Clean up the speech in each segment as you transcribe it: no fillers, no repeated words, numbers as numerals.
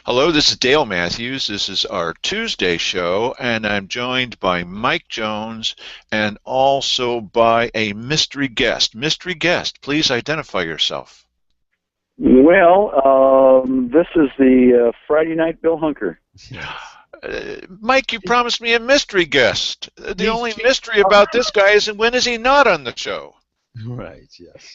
Hello, this is Dale Matthews. This is our Tuesday show, and I'm joined by Mike Jones and also by a mystery guest. Mystery guest, please identify yourself. Well, this is the Friday night Bill Hunker. Mike, you promised me a mystery guest. The only mystery about this guy is when is he not on the show? Right, yes.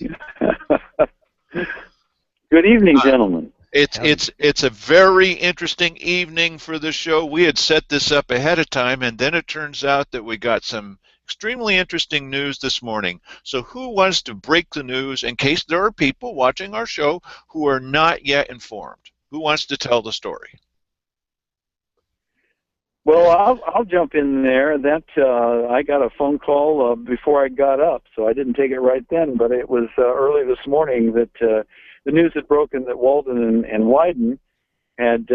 Good evening, gentlemen. It's a very interesting evening for the show. We had set this up ahead of time, and then it turns out that we got some extremely interesting news this morning. So who wants to break the news in case there are people watching our show who are not yet informed? Who wants to tell the story? Well, I'll jump in there. I got a phone call before I got up, so I didn't take it right then, but it was early this morning that the news had broken that Walden and Wyden had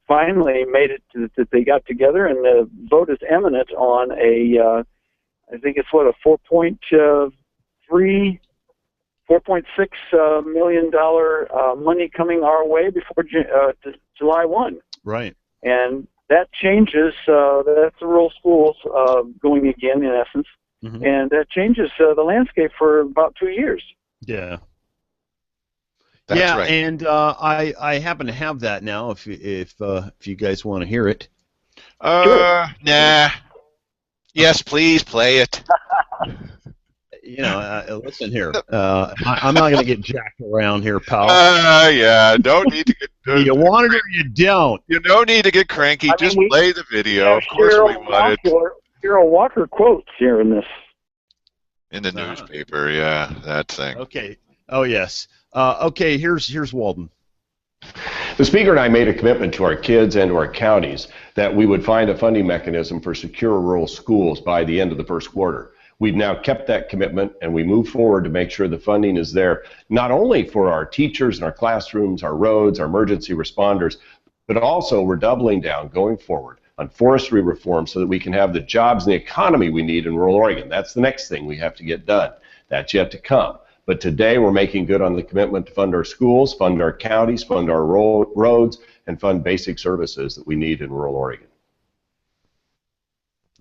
finally made it that they got together, and the vote is imminent on I think it's a $4.6 million money coming our way before July 1. Right. And that changes, that's the rural schools going again, in essence, and that changes the landscape for about 2 years. Yeah. That's right. And I happen to have that now. If you guys want to hear it. Sure. Nah. Yes, please play it. Listen here. I'm not going to get jacked around here, pal. Yeah. Don't need to get. You want it or you don't. You don't need to get cranky. Just play the video. Of course we want it. Cheryl Walker quotes here in this. In the newspaper, yeah, that thing. Okay. Oh yes. Okay. Here's Walden. The Speaker and I made a commitment to our kids and to our counties that we would find a funding mechanism for secure rural schools by the end of the first quarter. We've now kept that commitment, and we move forward to make sure the funding is there, not only for our teachers and our classrooms, our roads, our emergency responders, but also we're doubling down going forward on forestry reform so that we can have the jobs and the economy we need in rural Oregon. That's the next thing we have to get done. That's yet to come. But today we're making good on the commitment to fund our schools, fund our counties, fund our roads, and fund basic services that we need in rural Oregon.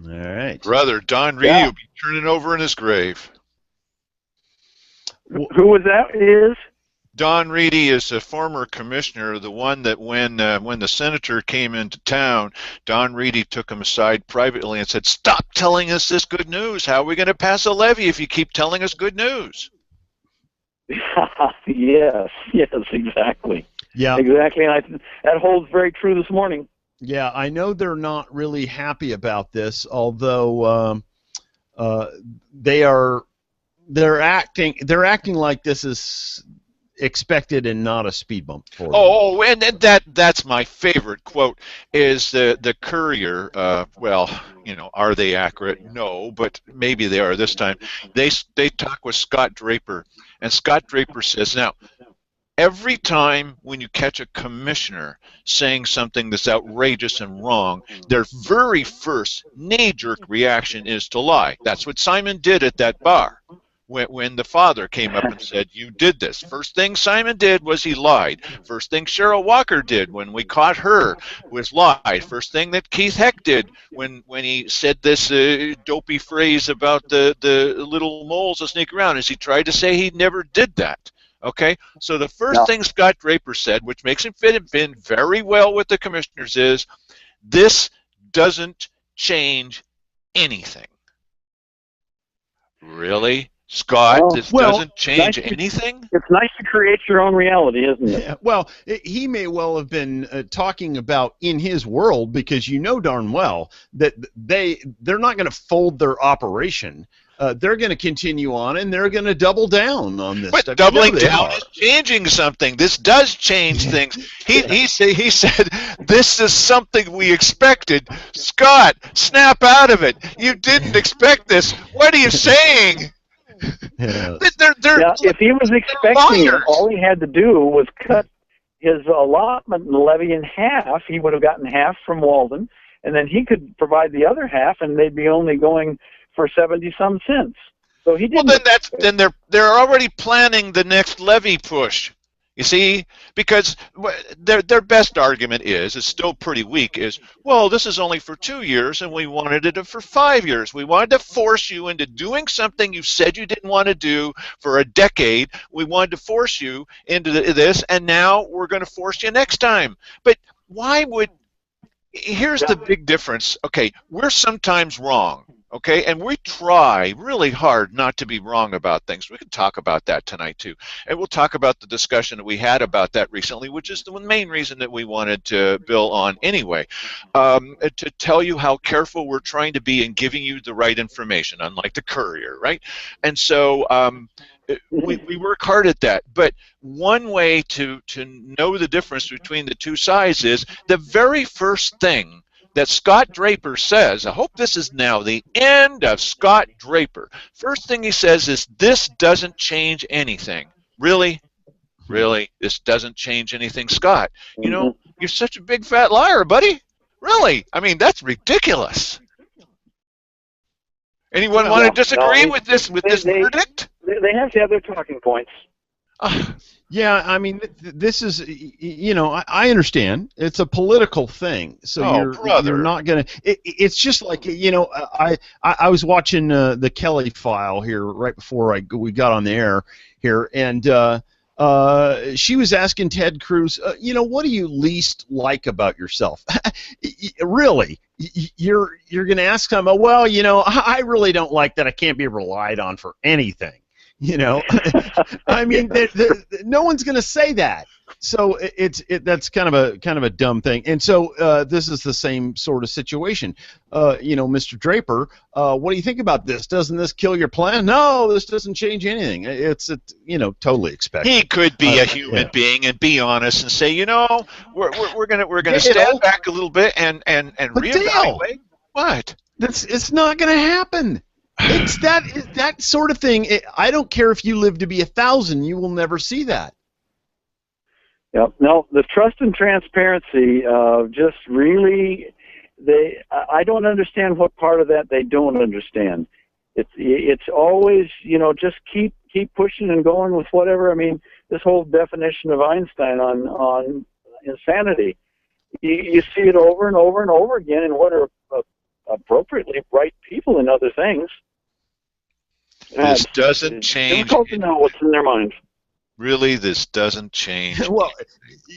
All right. Brother, Don Reedy will be turning over in his grave. Who was that? Is Don Reedy is a former commissioner, the one that when the senator came into town, Don Reedy took him aside privately and said, "Stop telling us this good news. How are we going to pass a levy if you keep telling us good news?" Yes, exactly. Yeah, exactly. And that holds very true this morning. Yeah, I know they're not really happy about this, although they're acting like this is expected and not a speed bump for them. Oh, and that's my favorite quote is the Courier. Well, are they accurate? No, but maybe they are this time. They talk with Scott Draper, and Scott Draper says, now, every time when you catch a commissioner saying something that's outrageous and wrong, their very first knee-jerk reaction is to lie. That's what Simon did at that bar when the father came up and said, "You did this." First thing Simon did was he lied. First thing Cheryl Walker did when we caught her was lied. First thing that Keith Heck did when he said this dopey phrase about the little moles that sneak around is he tried to say he never did that. Okay, so the first thing Scott Draper said, which makes him fit in very well with the commissioners, is this doesn't change anything. Really? Scott, this doesn't change anything? It's nice to create your own reality, isn't it? Yeah, well, he may well have been talking about in his world, because you know darn well that they're not going to fold their operation. They're going to continue on, and they're going to double down on this. But doubling down is changing something. This does change things. He said, this is something we expected. Scott, snap out of it. You didn't expect this. What are you saying? If he was expecting it, all he had to do was cut his allotment and levy in half. He would have gotten half from Walden, and then he could provide the other half, and they'd be only going for 70-some cents. So he didn't. Well, then they're already planning the next levy push. You see, because their best argument is, it's still pretty weak, is, well, this is only for 2 years and we wanted it for 5 years. We wanted to force you into doing something you said you didn't want to do for a decade. We wanted to force you into this, and now we're going to force you next time. But why would, here's the big difference. Okay, we're sometimes wrong. Okay, and we try really hard not to be wrong about things. We can talk about that tonight too, and we'll talk about the discussion that we had about that recently, which is the main reason that we wanted to Bill on anyway, to tell you how careful we're trying to be in giving you the right information, unlike the Courier, right? And so we work hard at that. But one way to know the difference between the two sides is the very first thing that Scott Draper says. I hope this is now the end of Scott Draper. First thing he says is, this doesn't change anything. Really? Really? This doesn't change anything, Scott? You know, you're such a big fat liar, buddy. Really? I mean, that's ridiculous. Anyone want to disagree with this verdict? They have to have their talking points. Yeah, I mean, this is, you know, I understand. It's a political thing, so you're not going to. It's just like, you know, I was watching the Kelly file here right before we got on the air here, and she was asking Ted Cruz, you know, what do you least like about yourself? Really, you're going to ask him, well, you know, I really don't like that I can't be relied on for anything. You know, I mean, no one's going to say that. So that's kind of a dumb thing. And so this is the same sort of situation. You know, Mr. Draper, what do you think about this? Doesn't this kill your plan? No, this doesn't change anything. It's you know, totally expected. He could be a human being and be honest and say, you know, we're gonna step back a little bit and reevaluate. What? It's not going to happen. It's that sort of thing. I don't care if you live to be 1,000, you will never see that. Yep. No, the trust and transparency just really, I don't understand what part of that they don't understand. It's always, you know, just keep pushing and going with whatever. I mean, this whole definition of Einstein on insanity, you see it over and over and over again in what are appropriately bright people and other things. This doesn't change. It's difficult to know what's in their minds. Really, this doesn't change. Well,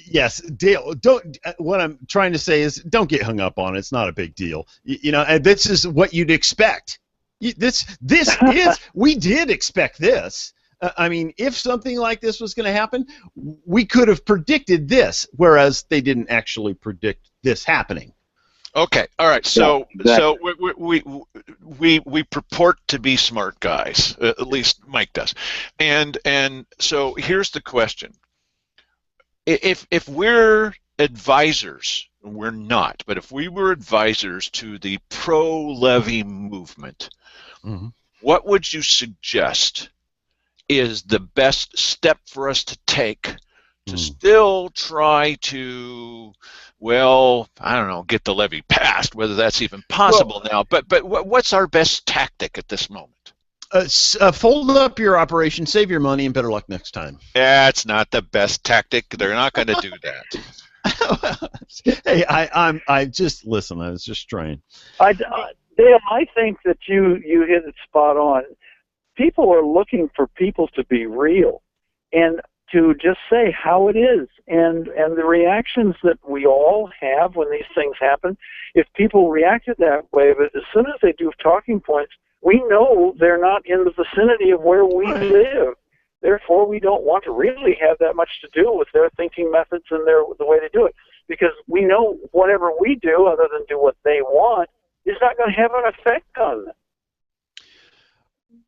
yes, Dale. Don't. What I'm trying to say is, don't get hung up on it. It's not a big deal. You know, and this is what you'd expect. This is. We did expect this. I mean, if something like this was going to happen, we could have predicted this, whereas they didn't actually predict this happening. Okay, all right. So, so we purport to be smart guys. At least Mike does. And so here's the question: if we're advisors, we're not. But if we were advisors to the pro-Levy movement, what would you suggest is the best step for us to take to still try to, well, I don't know, get the levy passed, whether that's even possible now. But what's our best tactic at this moment? Fold up your operation, save your money, and better luck next time. That's not the best tactic. They're not going to do that. Hey, I just listen. I was just trying. Dale, I think that you hit it spot on. People are looking for people to be real and to just say how it is, and the reactions that we all have when these things happen. If people reacted that way, but as soon as they do talking points, we know they're not in the vicinity of where we live. Therefore, we don't want to really have that much to do with their thinking methods and the way they do it, because we know whatever we do, other than do what they want, is not going to have an effect on them.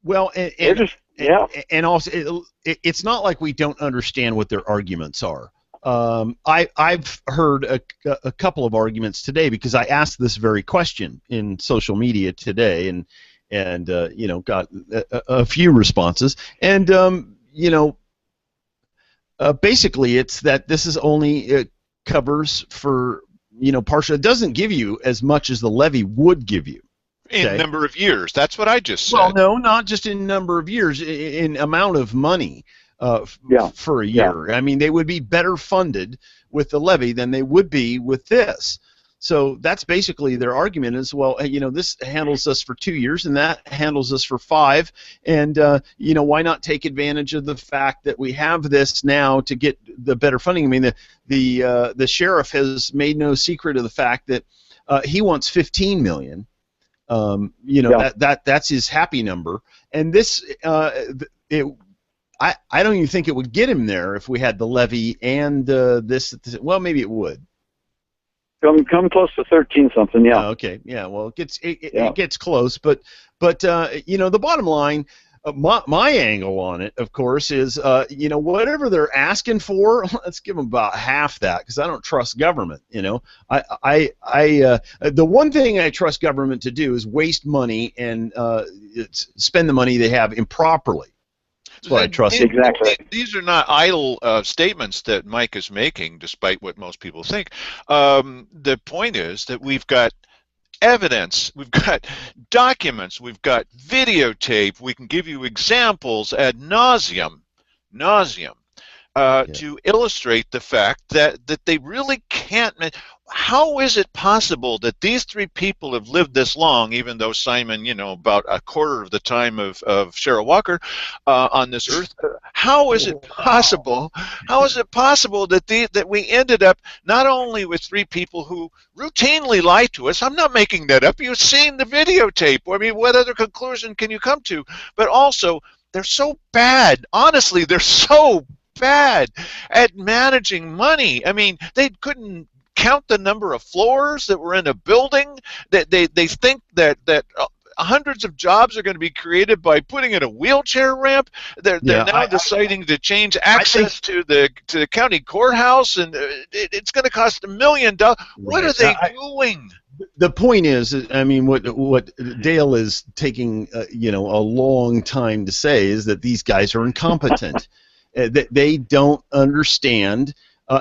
Well, and also, it's not like we don't understand what their arguments are. I've heard a couple of arguments today because I asked this very question in social media today, and you know, got a few responses. And you know, basically, it's that this is only covers for, you know, partial. It doesn't give you as much as the levy would give you. In number of years. That's what I just said. Well, no, not just in number of years, in amount of money. for a year. I mean, they would be better funded with the levy than they would be with this. So that's basically their argument is, well, you know, this handles us for 2 years and that handles us for 5. And, you know, why not take advantage of the fact that we have this now to get the better funding? I mean, the sheriff has made no secret of the fact that he wants $15 million. You know, that's his happy number. And this, I don't even think it would get him there if we had the levy and this. Well, maybe it would. Come close to 13 something, yeah. Oh, okay, yeah. Well, it gets close, but you know, the bottom line, my angle on it, of course, is you know, whatever they're asking for, let's give them about half that, because I don't trust government. You know, the one thing I trust government to do is waste money and spend the money they have improperly. That's what I trust. Exactly. These are not idle statements that Mike is making, despite what most people think. The point is that we've got evidence, we've got documents, we've got videotape. We can give you examples ad nauseum, to illustrate the fact that they really can't. How is it possible that these 3 people have lived this long, even though Simon, you know, about a quarter of the time of Cheryl Walker on this earth? How is it possible? How is it possible that we ended up not only with 3 people who routinely lie to us? I'm not making that up. You've seen the videotape. I mean, what other conclusion can you come to? But also, they're so bad. Honestly, they're so bad at managing money. I mean, they couldn't count the number of floors that were in a building. That they think that hundreds of jobs are going to be created by putting in a wheelchair ramp. They're now deciding to change access to the county courthouse, and it's going to cost $1 million. What are they doing? The point is, I mean, what Dale is taking, you know, a long time to say is that these guys are incompetent. That they don't understand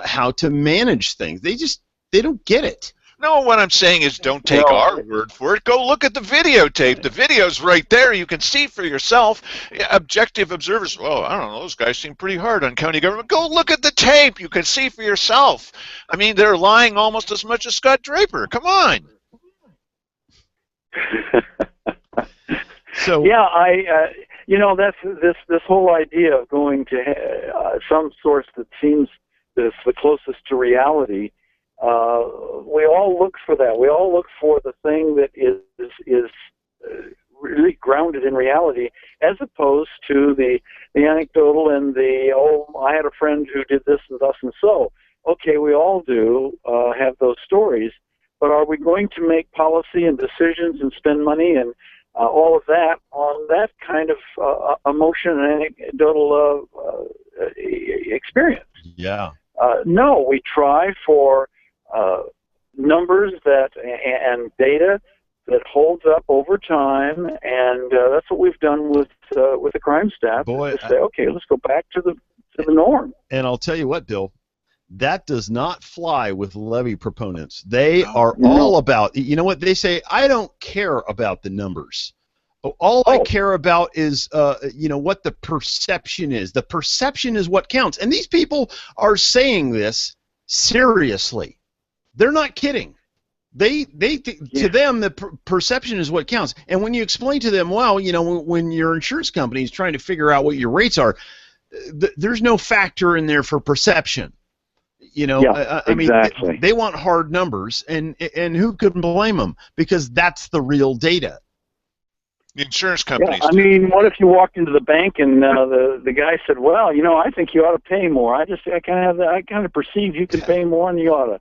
how to manage things. They don't get it. No, what I'm saying is don't take our word for it. Go look at the videotape. The video's right there. You can see for yourself. Objective observers, well, I don't know, those guys seem pretty hard on county government. Go look at the tape. You can see for yourself. I mean, they're lying almost as much as Scott Draper. Come on. So yeah, you know, that's this whole idea of going to some source that seems the closest to reality. We all look for that. We all look for the thing that is really grounded in reality, as opposed to the anecdotal and I had a friend who did this and thus and so. Okay, we all do have those stories, but are we going to make policy and decisions and spend money and all of that on that kind of emotion and anecdotal experience? Yeah. No, we try for numbers and data that holds up over time, and that's what we've done with the crime stats. Boy, to say, okay, let's go back to the norm. And I'll tell you what, Bill, that does not fly with levy proponents. They are all about, you know what they say, I don't care about the numbers. All I care about is, you know, what the perception is. The perception is what counts. And these people are saying this seriously. They're not kidding. To them, the perception is what counts. And when you explain to them, well, you know, when your insurance company is trying to figure out what your rates are, there's no factor in there for perception. You know, I mean, they want hard numbers, and who couldn't blame them? Because that's the real data. The insurance companies. Yeah, I mean, what if you walked into the bank and the guy said, "Well, you know, I think you ought to pay more. I kind of perceive you can pay more, and you ought to."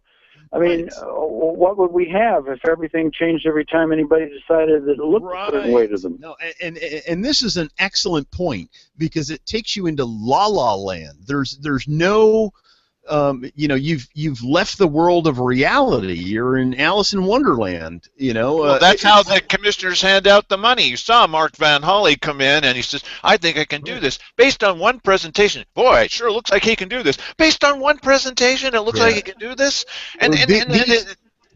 I mean, what would we have if everything changed every time anybody decided that it looked a certain way to them? No, and this is an excellent point, because it takes you into la-la land. There's no, you know, you've left the world of reality. You're in Alice in Wonderland. You know. Well, that's how the commissioners hand out the money. You saw Mark Van Holly come in, and he says, "I think I can do this based on one presentation." Boy, it sure looks like he can do this. Based on one presentation, it looks like he can do this. And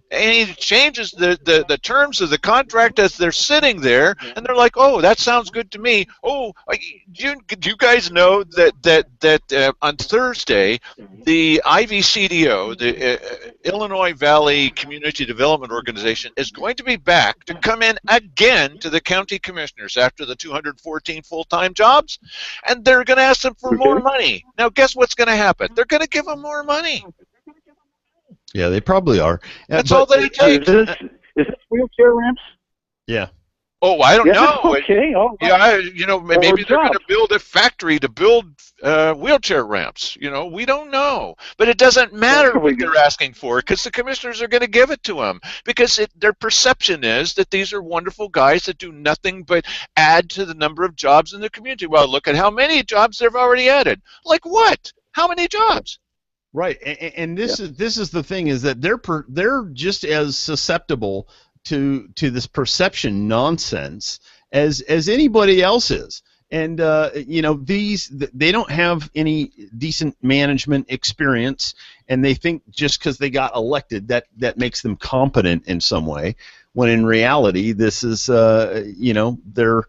And he changes the terms of the contract as they're sitting there, and they're like, "Oh, that sounds good to me." Oh, do you guys know that on Thursday, the IVCDO, the Illinois Valley Community Development Organization, is going to be back to come in again to the county commissioners after the 214 full-time jobs, and they're going to ask them for more money. Now, guess what's going to happen? They're going to give them more money. Yeah, they probably are. That's all that it takes. Is this wheelchair ramps? Yeah. Oh, I don't know. Okay. Yeah, maybe they're going to build a factory to build wheelchair ramps. We don't know. But it doesn't matter what they're asking for because the commissioners are going to give it to them because their perception is that these are wonderful guys that do nothing but add to the number of jobs in the community. Well, look at how many jobs they've already added. Like what? How many jobs? Right, and this is the thing is that they're just as susceptible to this perception nonsense as anybody else is, and they don't have any decent management experience, and they think just because they got elected that makes them competent in some way, when in reality this is they're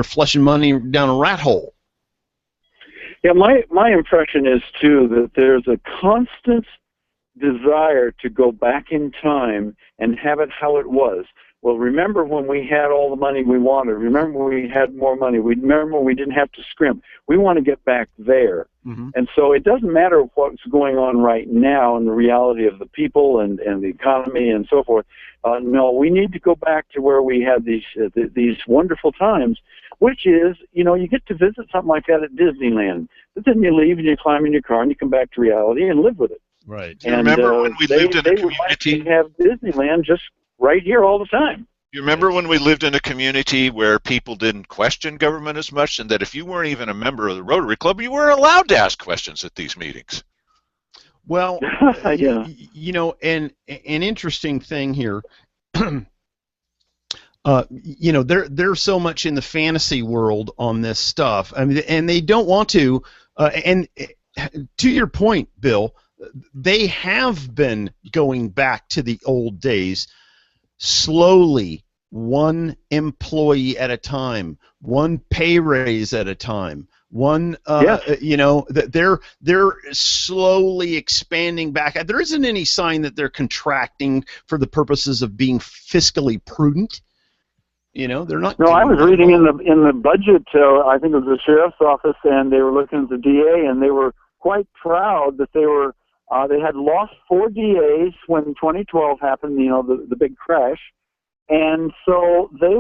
flushing money down a rat hole. Yeah, my impression is, too, that there's a constant desire to go back in time and have it how it was. Well, remember when we had all the money we wanted. Remember when we had more money. Remember when we didn't have to scrimp. We want to get back there. Mm-hmm. And so it doesn't matter what's going on right now in the reality of the people and the economy and so forth. No, we need to go back to where we had these wonderful times, which is, you get to visit something like that at Disneyland. But then you leave and you climb in your car and you come back to reality and live with it. Right. Do you remember when we lived in a community? They have Disneyland just right here all the time. You remember when we lived in a community where people didn't question government as much, and that if you weren't even a member of the Rotary Club, you were allowed to ask questions at these meetings? Well, yeah. An interesting thing here. They're so much in the fantasy world on this stuff. I mean, and they don't want to. And to your point, Bill, they have been going back to the old days, slowly, one employee at a time, one pay raise at a time. They're slowly expanding back. There isn't any sign that they're contracting for the purposes of being fiscally prudent. They're not. No, I was reading in the budget. I think it was the sheriff's office, and they were looking at the DA, and they were quite proud that they had lost 4 DAs when 2012 happened. The big crash. And so they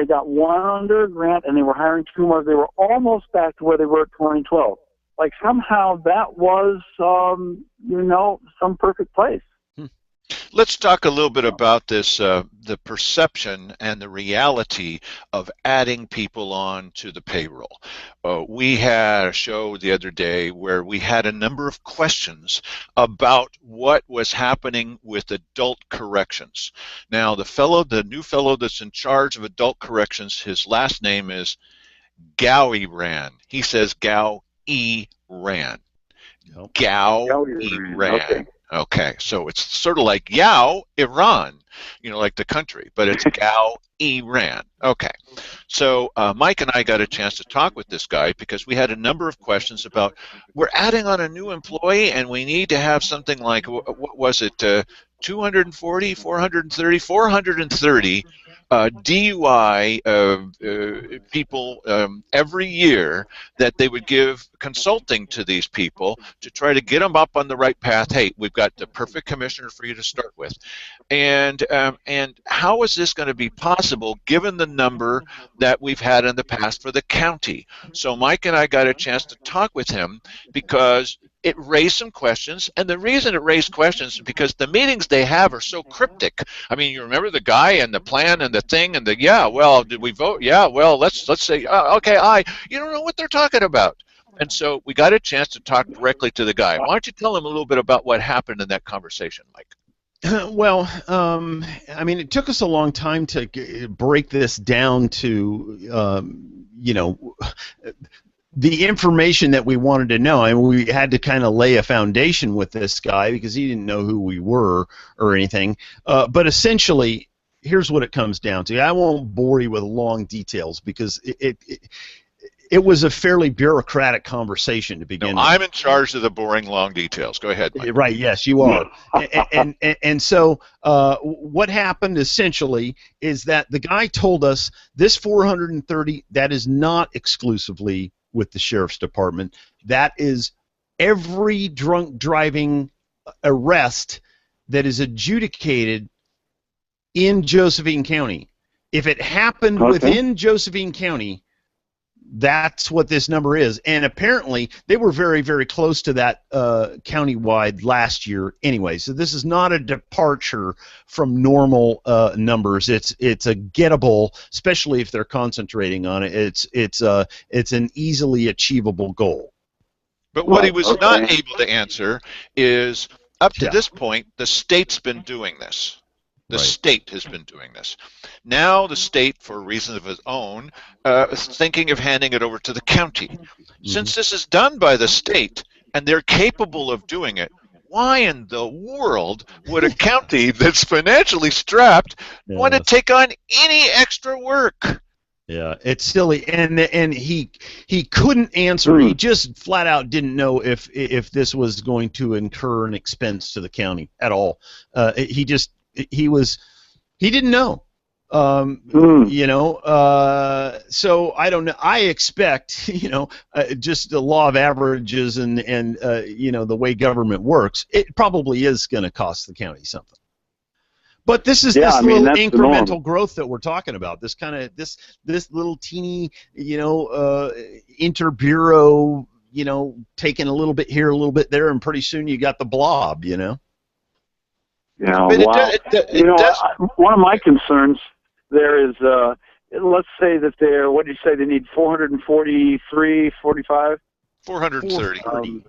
got one under a grant, and they were hiring 2 more. They were almost back to where they were at 2012. Like somehow that was, some perfect place. Let's talk a little bit about this, the perception and the reality of adding people on to the payroll. We had a show the other day where we had a number of questions about what was happening with adult corrections. Now, the new fellow that's in charge of adult corrections, his last name is Gaoiran. He says Gaoiran. Nope. Gaoiran. Okay, so it's sort of like Yao, Iran, like the country, but it's Gaoiran. Okay, so Mike and I got a chance to talk with this guy because we had a number of questions about, we're adding on a new employee and we need to have something like, what was it, 240, 430, 430 DUI people every year that they would give consulting to these people to try to get them up on the right path. Hey, we've got the perfect commissioner for you to start with. And how is this going to be possible given the number that we've had in the past for the county? So Mike and I got a chance to talk with him because it raised some questions, and the reason it raised questions is because the meetings they have are so cryptic. I mean, you remember the guy and the plan and the thing and the, yeah, well, did we vote? Yeah, well, let's say, okay, you don't know what they're talking about. And so we got a chance to talk directly to the guy. Why don't you tell him a little bit about what happened in that conversation, Mike? Well, I mean, it took us a long time to break this down to, the information that we wanted to know, and we had to kind of lay a foundation with this guy because he didn't know who we were or anything. But essentially, here's what it comes down to. I won't bore you with long details because it was a fairly bureaucratic conversation to begin with. I'm in charge of the boring long details. Go ahead, Mike. Right, yes, you are. and so what happened essentially is that the guy told us this 430, that is not exclusively with the sheriff's department. That is every drunk driving arrest that is adjudicated in Josephine County. If it happened within Josephine County, that's what this number is. And apparently they were very, very close to that countywide last year anyway. So this is not a departure from normal numbers. It's a gettable, especially if they're concentrating on it. It's an easily achievable goal. But what he was not able to answer is, up to this point, the state's been doing this. The state has been doing this. Now the state, for reasons of its own, is thinking of handing it over to the county. Since this is done by the state, and they're capable of doing it, why in the world would a county that's financially strapped want to take on any extra work? Yeah, it's silly, and he couldn't answer. He just flat out didn't know if this was going to incur an expense to the county at all. He didn't know. You know, so I don't know. I expect, you know, just the law of averages and you know, the way government works, it probably is going to cost the county something. But this is this little incremental growth that we're talking about. This kind of this little teeny, you know, interbureau, you know, taking a little bit here, a little bit there, and pretty soon you got the blob, you know. Yeah, one of my concerns there is, let's say that they're, what do you say, they need 443, 45? 430.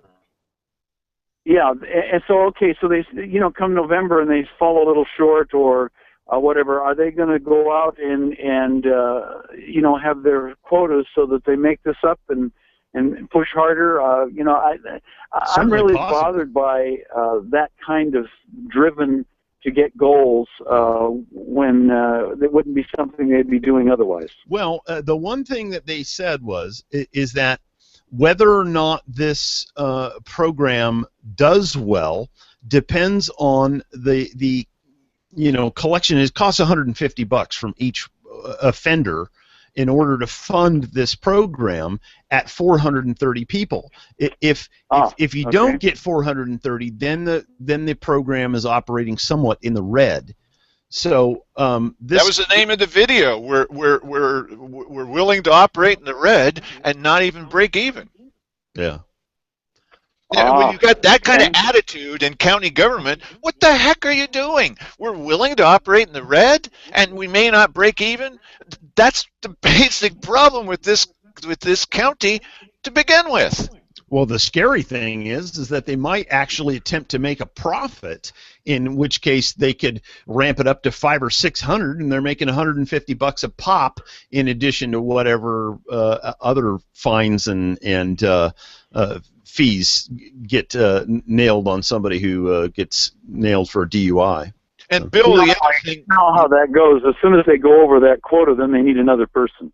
Yeah, and so, okay, so they, you know, come November and they fall a little short or whatever, are they going to go out and you know, have their quotas so that they make this up and push harder? You know, I'm really bothered by that kind of driven to get goals when it wouldn't be something they'd be doing otherwise. Well, the one thing that they said is that whether or not this program does well depends on the you know, collection. It costs $150 from each offender in order to fund this program at 430 people. If you don't get 430, then the program is operating somewhat in the red. So that was the name of the video. We're willing to operate in the red and not even break even. Yeah. When you got that kind of attitude in county government, what the heck are you doing? We're willing to operate in the red, and we may not break even. That's the basic problem with this county to begin with. Well, the scary thing is that they might actually attempt to make a profit, in which case they could ramp it up to 500 or 600, and they're making $150 a pop, in addition to whatever other fines and fees get nailed on somebody who gets nailed for a DUI. And Bill, the other thing, you know how that goes. As soon as they go over that quota, then they need another person.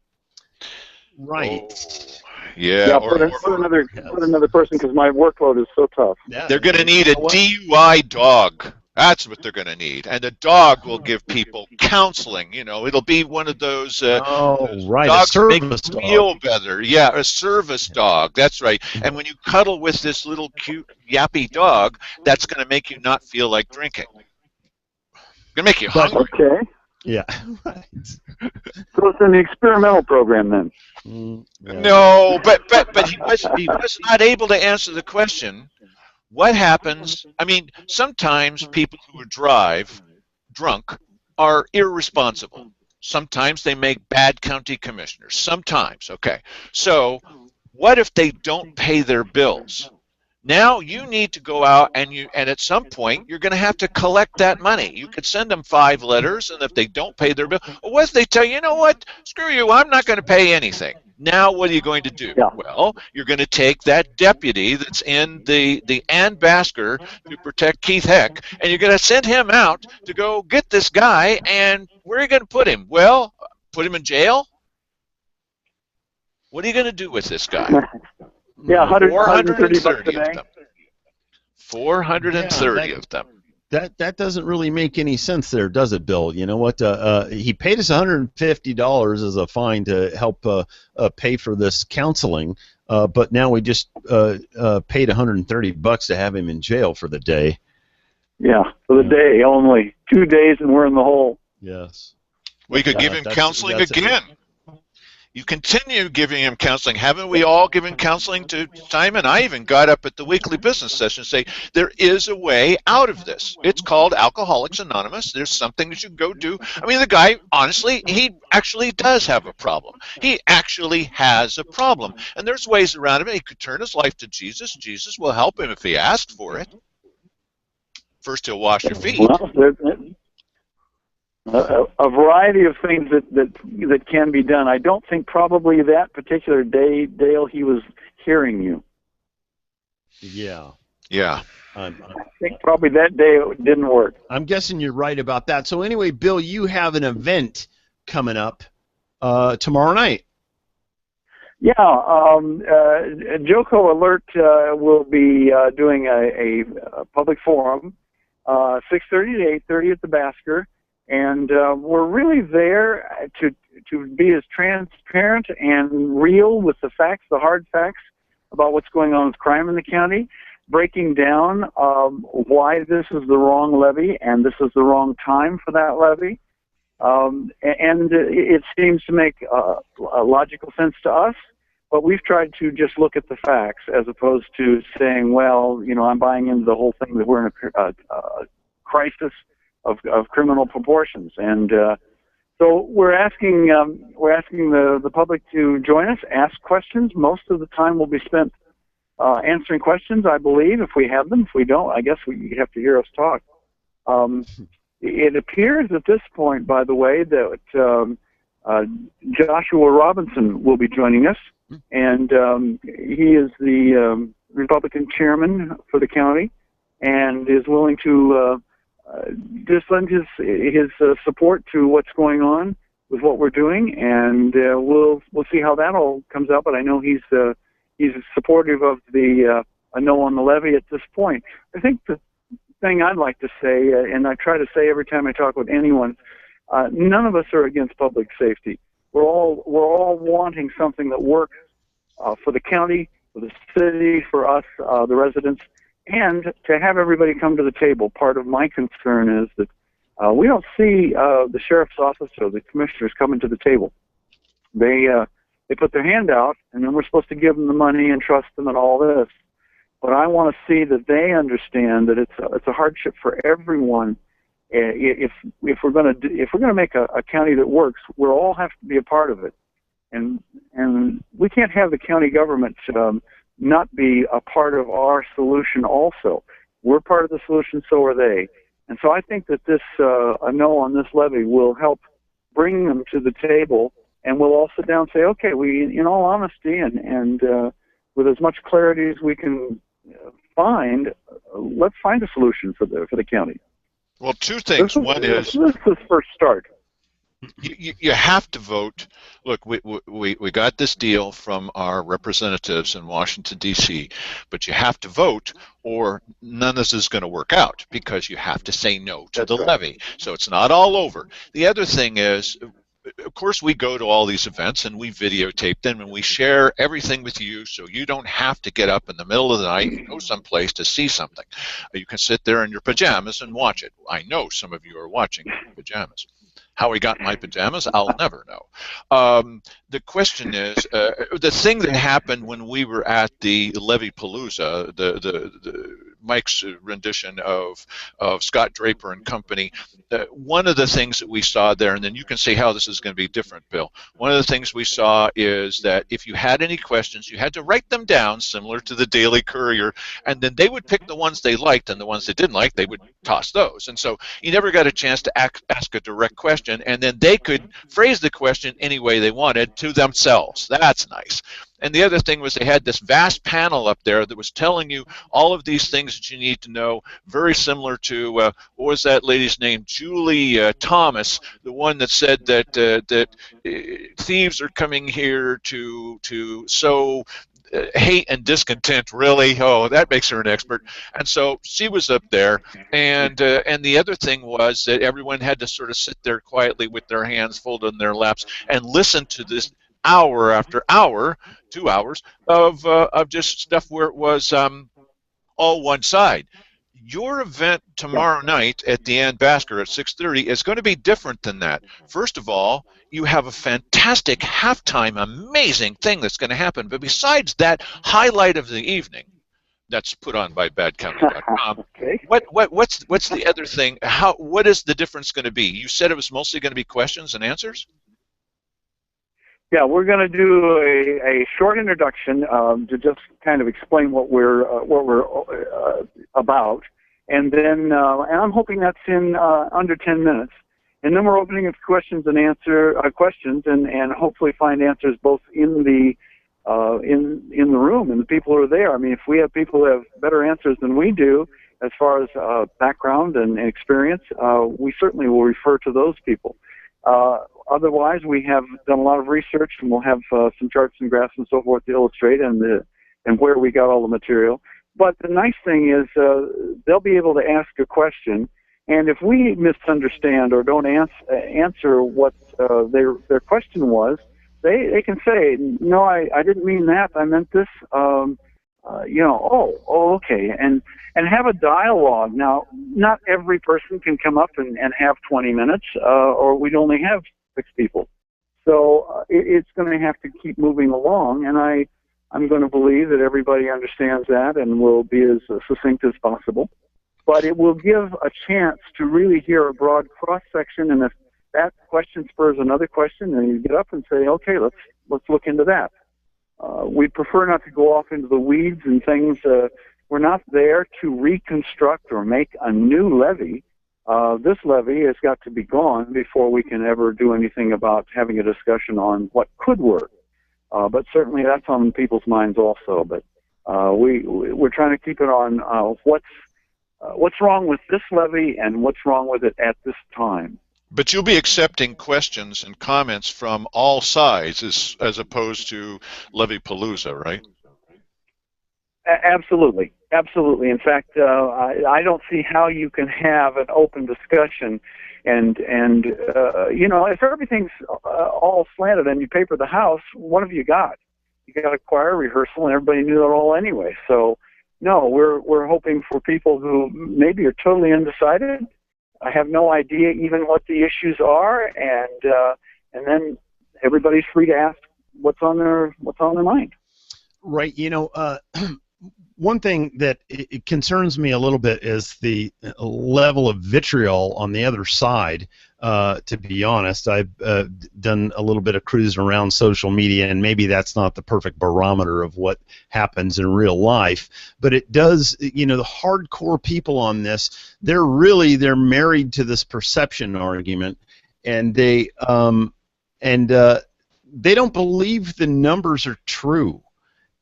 Right. Oh, yeah. Put another person because my workload is so tough. Yeah. They're going to need a DUI dog. That's what they're going to need, and the dog will give people counseling. You know, it'll be one of those right, dogs a make service you feel better. Yeah, a service dog. That's right. And when you cuddle with this little cute yappy dog, that's going to make you not feel like drinking. It's going to make you hungry. Okay. Yeah. Right. So it's an experimental program then. Yeah. No, but he was not able to answer the question. What happens? I mean, sometimes people who drive drunk are irresponsible. Sometimes they make bad county commissioners. Sometimes, okay. So what if they don't pay their bills? Now you need to go out and at some point you're going to have to collect that money. You could send them 5 letters, and if they don't pay their bill, or what if they tell you, you know what, screw you, I'm not going to pay anything. Now what are you going to do? Yeah. Well, you're going to take that deputy that's in the Ann Basker to protect Keith Heck, and you're going to send him out to go get this guy, and where are you going to put him? Well, put him in jail? What are you going to do with this guy? Yeah, 130 bucks a 430 of day. them. 430 of them. That doesn't really make any sense there, does it, Bill? You know what? He paid us $150 as a fine to help pay for this counseling, but now we just paid $130 to have him in jail for the day. Yeah, for the day only. 2 days and we're in the hole. Yes. We could give him counseling again. You continue giving him counseling. Haven't we all given counseling to Simon? I even got up at the weekly business session and say, there is a way out of this. It's called Alcoholics Anonymous. There's something that you can go do. I mean, the guy, honestly, he actually does have a problem. He actually has a problem. And there's ways around it. He could turn his life to Jesus. Jesus will help him if he asks for it. First, he'll wash your feet. Well, a variety of things that can be done. I don't think probably that particular day, Dale, he was hearing you. Yeah. Yeah. I think probably that day it didn't work. I'm guessing you're right about that. So anyway, Bill, you have an event coming up tomorrow night. Yeah, Joko Alert will be doing a public forum, 6:30 to 8:30 at the Basker. And we're really there to be as transparent and real with the facts, the hard facts about what's going on with crime in the county, breaking down why this is the wrong levy and this is the wrong time for that levy. And it seems to make a logical sense to us, but we've tried to just look at the facts as opposed to saying, well, you know, I'm buying into the whole thing that we're in a crisis of criminal proportions, and so we're asking the public to join us, ask questions. Most of the time will be spent answering questions, I believe, if we have them. If we don't, I guess you have to hear us talk. It appears at this point, by the way, that Joshua Robinson will be joining us, and he is the Republican chairman for the county, and is willing to just lend his support to what's going on with what we're doing, and we'll see how that all comes out. But I know he's supportive of the no on the levy at this point. I think the thing I'd like to say, and I try to say every time I talk with anyone, none of us are against public safety. We're all wanting something that works for the county, for the city, for us, the residents. And to have everybody come to the table. Part of my concern is that we don't see the sheriff's office or the commissioners coming to the table. They put their hand out, and then we're supposed to give them the money and trust them and all this. But I want to see that they understand that it's a hardship for everyone. If we're going to make a county that works, we'll all have to be a part of it. And we can't have the county government not be a part of our solution also. We're part of the solution, so are they. And so I think that this, a no on this levy will help bring them to the table, and we'll all sit down and say, okay, we, in all honesty and with as much clarity as we can find, let's find a solution for the county. Well, two things. One is this is the first start. You have to vote. Look, we got this deal from our representatives in Washington, D.C., but you have to vote or none of this is going to work out because you have to say no to the levy. So it's not all over. The other thing is, of course, we go to all these events and we videotape them and we share everything with you so you don't have to get up in the middle of the night and go someplace to see something. You can sit there in your pajamas and watch it. I know some of you are watching in pajamas. How we got in my pajamas, I'll never know. The question is, the thing that happened when we were at the Levy Palooza, Mike's rendition of Scott Draper and company, one of the things that we saw there, and then you can see how this is going to be different, Bill. One of the things we saw is that if you had any questions, you had to write them down, similar to the Daily Courier, and then they would pick the ones they liked, and the ones they didn't like, they would toss those. And so you never got a chance to ask a direct question, and then they could phrase the question any way they wanted to themselves. That's nice. And the other thing was they had this vast panel up there that was telling you all of these things that you need to know, very similar to, what was that lady's name? Julie Thomas, the one that said that thieves are coming here to sow hate and discontent. Really? Oh, that makes her an expert. And so she was up there, and the other thing was that everyone had to sort of sit there quietly with their hands folded in their laps and listen to this hour after hour, 2 hours of just stuff where it was all one side. Your event tomorrow night at the Ann Basker at 6:30 is going to be different than that. First of all, you have a fantastic halftime, amazing thing that's going to happen. But besides that highlight of the evening, that's put on by BadCounty.com. Okay. What's the other thing? What is the difference going to be? You said it was mostly going to be questions and answers? Yeah, we're going to do a short introduction to just kind of explain what we're about, and then and I'm hoping that's in under 10 minutes. And then we're opening it to questions and hopefully find answers both in the room and the people who are there. I mean, if we have people who have better answers than we do as far as background and experience, we certainly will refer to those people. Otherwise, we have done a lot of research, and we'll have some charts and graphs and so forth to illustrate and where we got all the material. But the nice thing is they'll be able to ask a question, and if we misunderstand or don't answer what their question was, they can say, no, I didn't mean that. I meant this. Okay, and have a dialogue. Now, not every person can come up and have 20 minutes, or we'd only have 6 people. So it's going to have to keep moving along, and I'm going to believe that everybody understands that and will be as succinct as possible. But it will give a chance to really hear a broad cross-section, and if that question spurs another question, then you get up and say, okay, let's look into that. We'd prefer not to go off into the weeds and things. We're not there to reconstruct or make a new levy. This levy has got to be gone before we can ever do anything about having a discussion on what could work. But certainly that's on people's minds also. But we're trying to keep it on what's wrong with this levy and what's wrong with it at this time. But you'll be accepting questions and comments from all sides as opposed to Levy-palooza, right? Absolutely. Absolutely. In fact, I don't see how you can have an open discussion and if everything's all slanted and you paper the house, what have you got? You got a choir rehearsal and everybody knew it all anyway. So, no, we're hoping for people who maybe are totally undecided. I have no idea even what the issues are, and then everybody's free to ask what's on their mind. Right. One thing that it concerns me a little bit is the level of vitriol on the other side. To be honest, I've done a little bit of cruising around social media, and maybe that's not the perfect barometer of what happens in real life. But it does, the hardcore people on this, they're married to this perception argument, and they don't believe the numbers are true.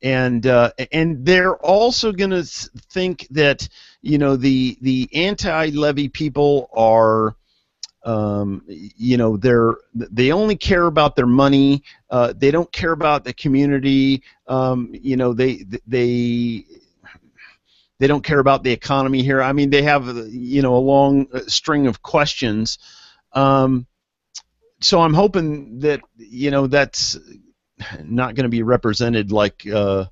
And they're also going to think that the anti-levy people are they only care about their money. They don't care about the community. They don't care about the economy here. I mean, they have a long string of questions. So I'm hoping that that's not going to be represented like at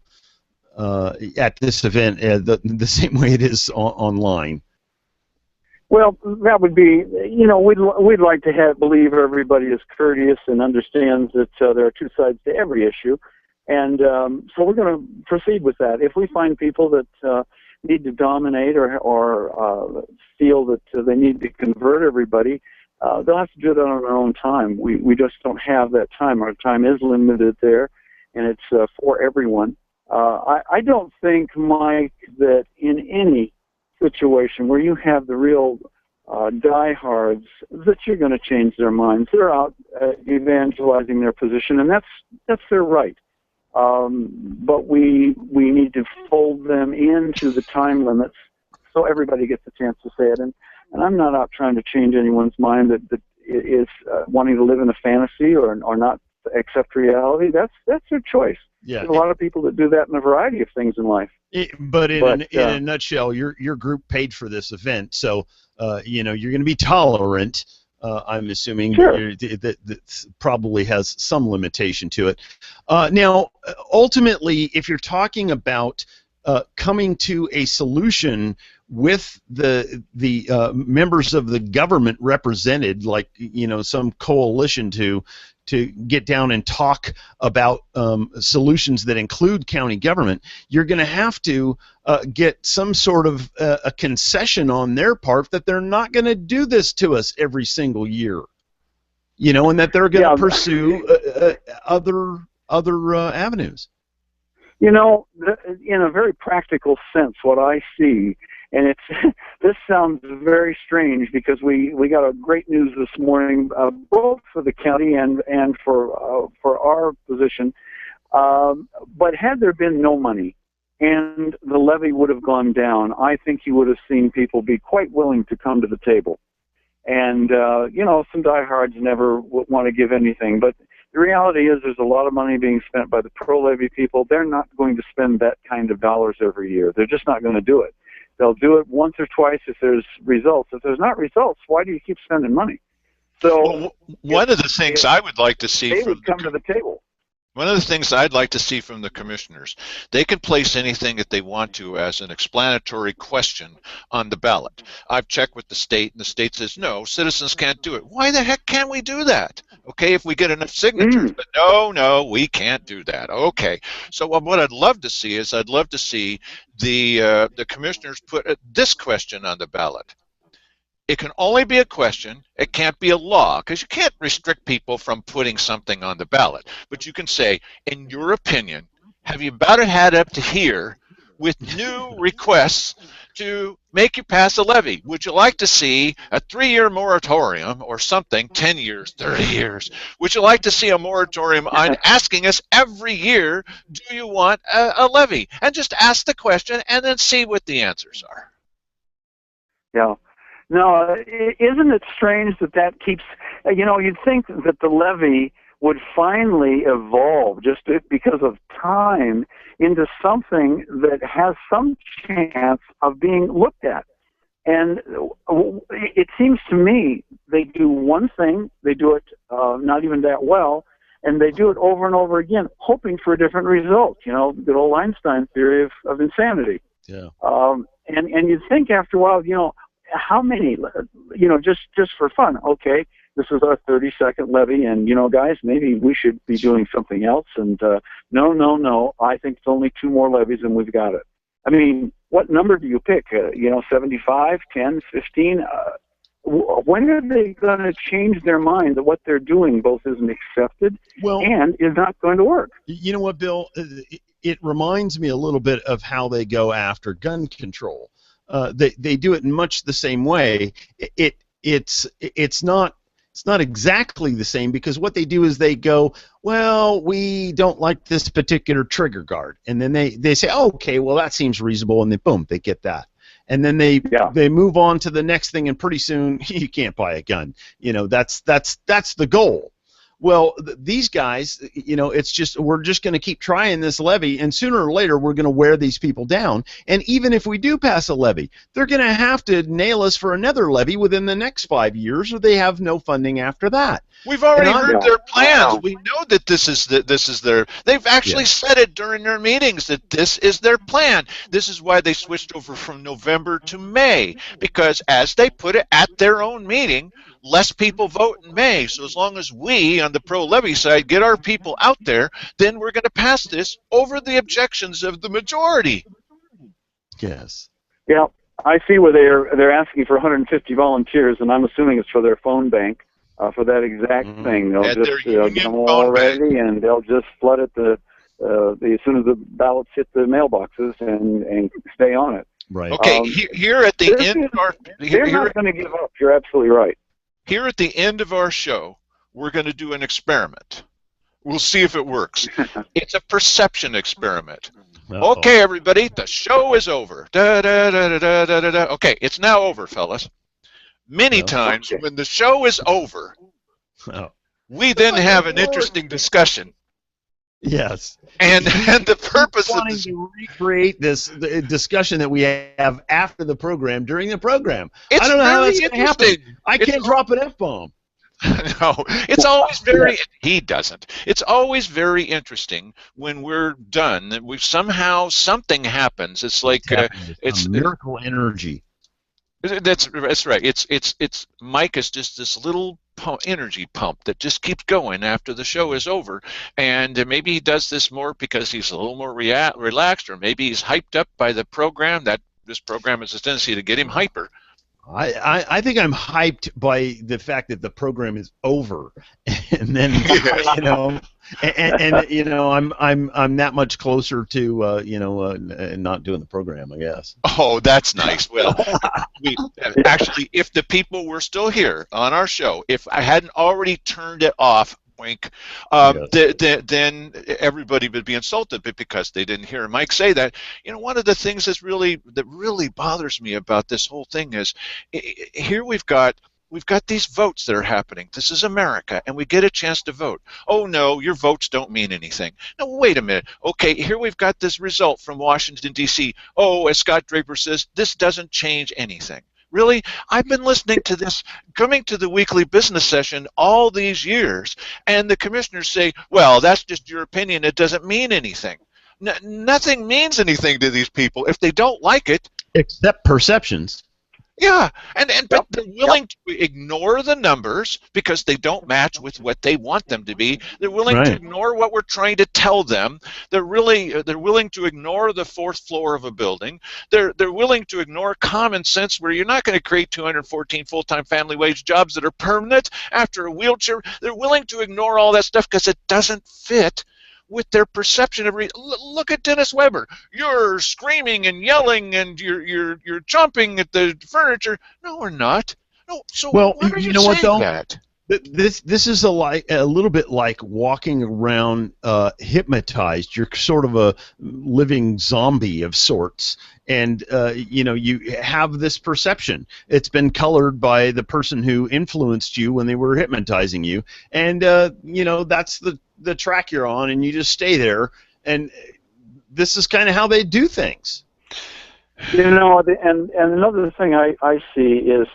this event the same way it is online. Well, that would be, we'd like to believe everybody is courteous and understands that there are two sides to every issue, and so we're going to proceed with that. If we find people that need to dominate or feel that they need to convert everybody, they'll have to do that on their own time. We just don't have that time. Our time is limited there, and it's for everyone. I don't think, Mike, that in any situation where you have the real diehards, that you're going to change their minds. They're out evangelizing their position, and that's their right. But we need to fold them into the time limits so everybody gets a chance to say it. And I'm not out trying to change anyone's mind that is wanting to live in a fantasy or not accept reality. That's their choice. Yeah. There's a lot of people that do that in a variety of things in life. But in a nutshell, your group paid for this event, so you're going to be tolerant. I'm assuming sure. that probably has some limitation to it. Now, ultimately, if you're talking about coming to a solution with the members of the government represented, like some coalition to get down and talk about solutions that include county government, you're going to have to get some sort of a concession on their part that they're not going to do this to us every single year, and that they're going to pursue other avenues. In a very practical sense, what I see, and it's this sounds very strange because we got a great news this morning, both for the county and for our position. But had there been no money and the levy would have gone down, I think you would have seen people be quite willing to come to the table. And some diehards never want to give anything, but the reality is there's a lot of money being spent by the pro-levy people. They're not going to spend that kind of dollars every year. They're just not going to do it. They'll do it once or twice if there's results. If there's not results, why do you keep spending money? So one of the things I would like to see they would come to the table. One of the things I'd like to see from the commissioners, they can place anything that they want to as an explanatory question on the ballot. I've checked with the state, and the state says, no, citizens can't do it. Why the heck can't we do that? Okay, if we get enough signatures. But no, we can't do that. Okay, so what I'd love to see is the commissioners put this question on the ballot. It can only be a question. It can't be a law, because you can't restrict people from putting something on the ballot. But you can say, in your opinion, have you about had up to here with new requests to make you pass a levy? Would you like to see a 3-year moratorium or something, 10 years, 30 years? Would you like to see a moratorium on asking us every year, do you want a levy? And just ask the question and then see what the answers are. Yeah. No, isn't it strange that keeps, you'd think that the levy would finally evolve just because of time into something that has some chance of being looked at. And it seems to me they do one thing, they do it not even that well, and they do it over and over again, hoping for a different result. Good old Einstein theory of insanity. Yeah. And you'd think after a while, how many, just for fun, okay, this is our 30-second levy, and, guys, maybe we should be doing something else, and no, I think it's only 2 more levies and we've got it. I mean, what number do you pick, 75, 10, 15? When are they going to change their mind that what they're doing both isn't accepted and is not going to work? You know what, Bill? It reminds me a little bit of how they go after gun control. They do it in much the same way. It's not exactly the same, because what they do is they go, well, we don't like this particular trigger guard, and then they say, oh, okay, well, that seems reasonable, and then boom, they get that, and then they move on to the next thing, and pretty soon you can't buy a gun. That's the goal. Well, these guys, it's just, we're just going to keep trying this levy, and sooner or later we're going to wear these people down. And even if we do pass a levy, they're going to have to nail us for another levy within the next 5 years, or they have no funding after that. We've already heard their plans. We know that this is their. They've actually said it during their meetings that this is their plan. This is why they switched over from November to May, because as they put it at their own meeting, less people vote in May. So as long as we on the pro-levy side get our people out there, then we're going to pass this over the objections of the majority. Yes. Yeah, I see where they're asking for 150 volunteers, and I'm assuming it's for their phone bank for that exact thing. They'll At just their get them union all phone bank. ready, and they'll just flood it as soon as the ballots hit the mailboxes and stay on it. Right. Okay, here at the end of our they're not going to give up. You're absolutely right. Here at the end of our show, we're going to do an experiment. We'll see if it works. It's a perception experiment. Uh-oh. Okay, everybody, the show is over. Da, da, da, da, da, da, da. Okay, it's now over, fellas. Many times when the show is over, we then have an interesting discussion. Yes. And the purpose of wanting to recreate this discussion that we have after the program during the program. I don't know how that's going to happen. I can't drop an F-bomb. No, it's always very. He doesn't. It's always very interesting when we're done that we've somehow something happens. It's like it's miracle energy. That's right. It's Mike is just this little energy pump that just keeps going after the show is over, and maybe he does this more because he's a little more relaxed, or maybe he's hyped up by the program. That this program has a tendency to get him hyper. I think I'm hyped by the fact that the program is over, and then you know, and you know, I'm that much closer to not doing the program, I guess. Oh, that's nice. Well, actually, if the people were still here on our show, if I hadn't already turned it off, wink, then everybody would be insulted, but because they didn't hear Mike say that. You know, one of the things that really bothers me about this whole thing is here we've got these votes that are happening. This is America, and we get a chance to vote. Oh no, your votes don't mean anything. No, wait a minute. Okay, here we've got this result from Washington D.C. Oh, as Scott Draper says, this doesn't change anything. Really? I've been listening to this, coming to the weekly business session all these years, and the commissioners say, well, that's just your opinion. It doesn't mean anything. Nothing means anything to these people if they don't like it. Except perceptions. Yeah, but they're willing to ignore the numbers because they don't match with what they want them to be. They're willing to ignore what we're trying to tell them. They're willing to ignore the fourth floor of a building. They're willing to ignore common sense, where you're not going to create 214 full-time family wage jobs that are permanent after a wheelchair. They're willing to ignore all that stuff because it doesn't fit with their perception of look at Dennis Weber. You're screaming and yelling and you're chomping at the furniture. No, we're not. No. So well, why are you know what though? That? This is a little bit like walking around hypnotized. You're sort of a living zombie of sorts, and you have this perception. It's been colored by the person who influenced you when they were hypnotizing you, and that's the track you're on, and you just stay there. And this is kind of how they do things. And another thing I see is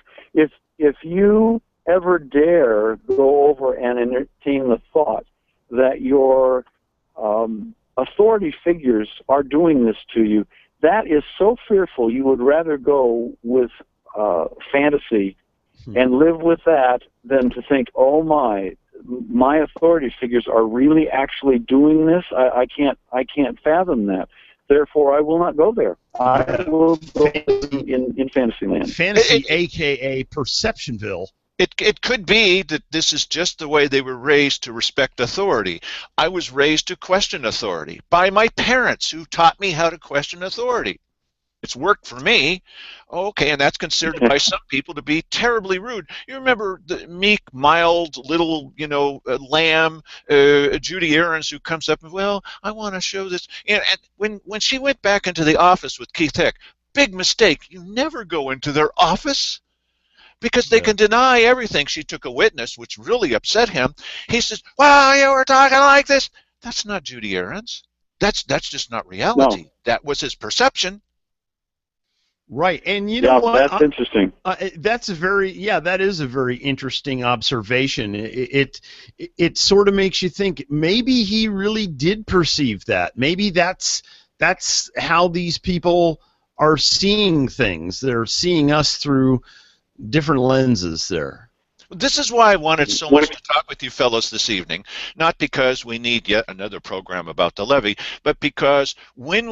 if you ever dare go over and entertain the thought that your authority figures are doing this to you, that is so fearful you would rather go with fantasy and live with that than to think, oh my authority figures are really actually doing this. I can't fathom that. Therefore, I will not go there. I will go in Fantasyland. Fantasy, a.k.a. Perceptionville. It could be that this is just the way they were raised to respect authority. I was raised to question authority by my parents, who taught me how to question authority. It's worked for me. Okay, and that's considered by some people to be terribly rude. You remember the meek, mild, little, lamb, Judy Aarons, who comes up and, well, I want to show this. And when she went back into the office with Keith Heck, big mistake. You never go into their office, because they can deny everything. She took a witness, which really upset him. He says, well, you were talking like this. That's not Judy Aarons. That's just not reality. No. That was his perception. Right, and you know what? That's interesting. That is a very interesting observation. It sort of makes you think maybe he really did perceive that. Maybe that's how these people are seeing things. They're seeing us through different lenses there. This is why I wanted so much to talk with you fellows this evening, not because we need yet another program about the levy, but because when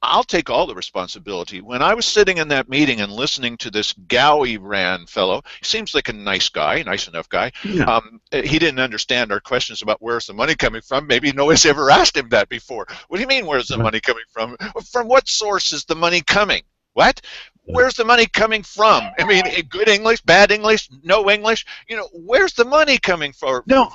I'll take all the responsibility. When I was sitting in that meeting and listening to this Gaoiran fellow, he seems like a nice guy, nice enough guy. Yeah. He didn't understand our questions about where's the money coming from. Maybe nobody's ever asked him that before. What do you mean, where's the money coming from? From what source is the money coming? What? Where's the money coming from? I mean, good English, bad English, no English. You know, where's the money coming from? No,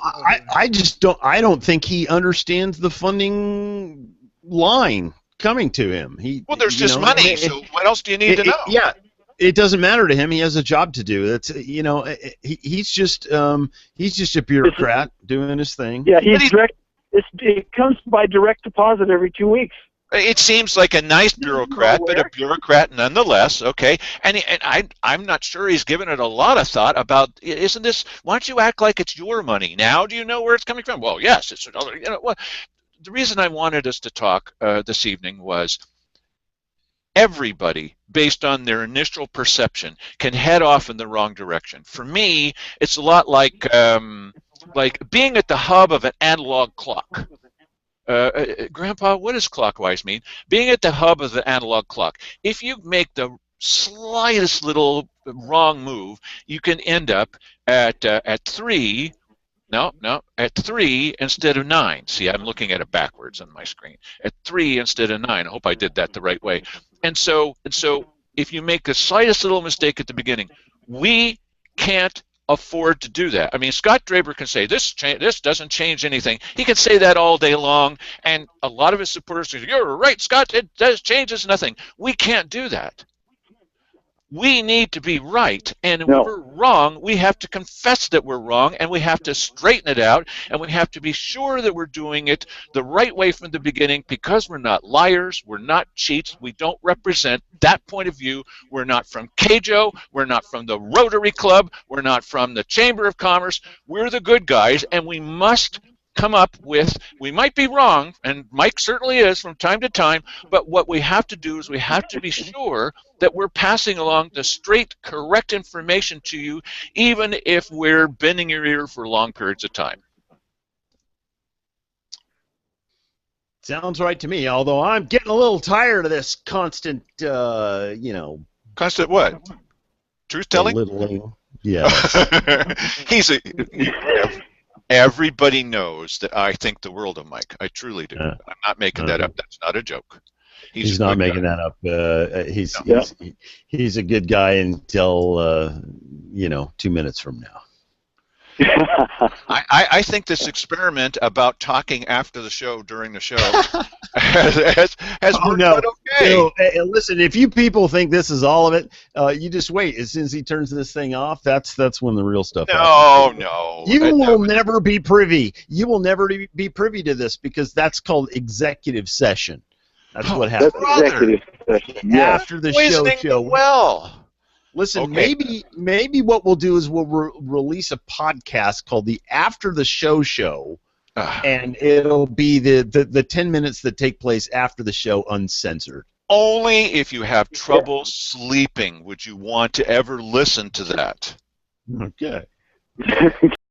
I just don't. I don't think he understands the funding line coming to him. Well, there's just money. So what else do you need to know? Yeah, it doesn't matter to him. He has a job to do. That's he's just a bureaucrat doing his thing. Yeah, he's direct. It comes by direct deposit every 2 weeks. It seems like a nice bureaucrat, but a bureaucrat nonetheless. Okay, and I'm not sure he's given it a lot of thought about. Isn't this? Why don't you act like it's your money now? Do you know where it's coming from? Well, yes, it's another. Well, the reason I wanted us to talk this evening was everybody, based on their initial perception, can head off in the wrong direction. For me, it's a lot like being at the hub of an analog clock. Grandpa, what does clockwise mean? Being at the hub of the analog clock. If you make the slightest little wrong move, you can end up at 3. At 3 instead of 9. See, I'm looking at it backwards on my screen. At 3 instead of 9. I hope I did that the right way. And so, if you make the slightest little mistake at the beginning, we can't afford to do that. I mean, Scott Draper can say this doesn't change anything. He can say that all day long, and a lot of his supporters say, "You're right, Scott. It changes nothing." We can't do that. We need to be right, and if we're wrong, we have to confess that we're wrong, and we have to straighten it out, and we have to be sure that we're doing it the right way from the beginning, because we're not liars, we're not cheats, we don't represent that point of view. We're not from CAJO, we're not from the Rotary Club, we're not from the Chamber of Commerce. We're the good guys, and we must come up with, we might be wrong, and Mike certainly is from time to time, but what we have to do is we have to be sure that we're passing along the straight, correct information to you, even if we're bending your ear for long periods of time. Sounds right to me, although I'm getting a little tired of this constant, Constant what? Truth-telling? Belittling. Yeah. Everybody knows that I think the world of Mike. I truly do. I'm not making that up. That's not a joke. He's not making that up. He's a good guy until 2 minutes from now. I think this experiment about talking after the show during the show has worked out okay. No, listen, if you people think this is all of it, you just wait. As soon as he turns this thing off, that's when the real stuff happens. No. You will never be privy. You will never be privy to this, because that's called executive session. That's what happens. That's executive session. After the show. Well. Listen, okay. maybe what we'll do is we'll release a podcast called the After the Show, and it'll be the 10 minutes that take place after the show, uncensored. Only if you have trouble sleeping would you want to ever listen to that. Okay.